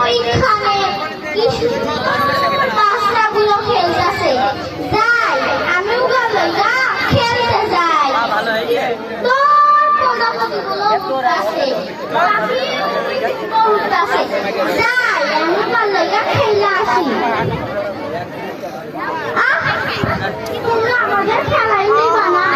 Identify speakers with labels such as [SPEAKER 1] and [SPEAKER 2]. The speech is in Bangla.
[SPEAKER 1] ওইখানে কি সুন্দর বাচ্চাগুলো খেলতেছে। যাই আমিও গেলে যা খেলতে যাই। তোর প্রজাপতিগুলো উঠতেছে, উঠতেছে। যাই আমি পারলে খেলে আসি। তোমরা আমাদের খেলাই নিবা না?